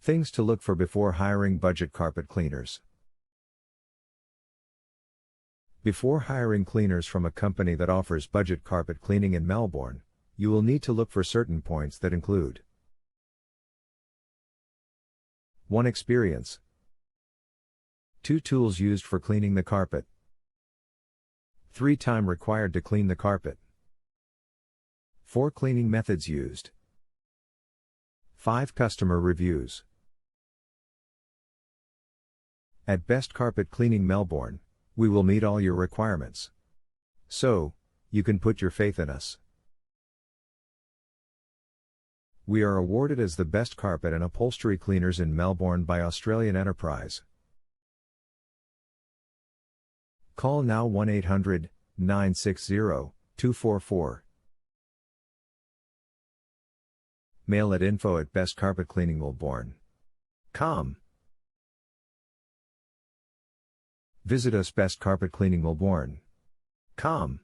Things to look for before hiring budget carpet cleaners. Before hiring cleaners from a company that offers budget carpet cleaning in Melbourne, you will need to look for certain points that include 1. Experience. 2. Tools used for cleaning the carpet. 3. Time required to clean the carpet. 4. Cleaning methods used. 5. Customer reviews. At Best Carpet Cleaning Melbourne, we will meet all your requirements. So, you can put your faith in us. We are awarded as the best carpet and upholstery cleaners in Melbourne by Australian Enterprise. Call now 1-800-960-244. Mail at info@bestcarpetcleaningmelbourne.com. Visit us bestcarpetcleaningmelbourne.com.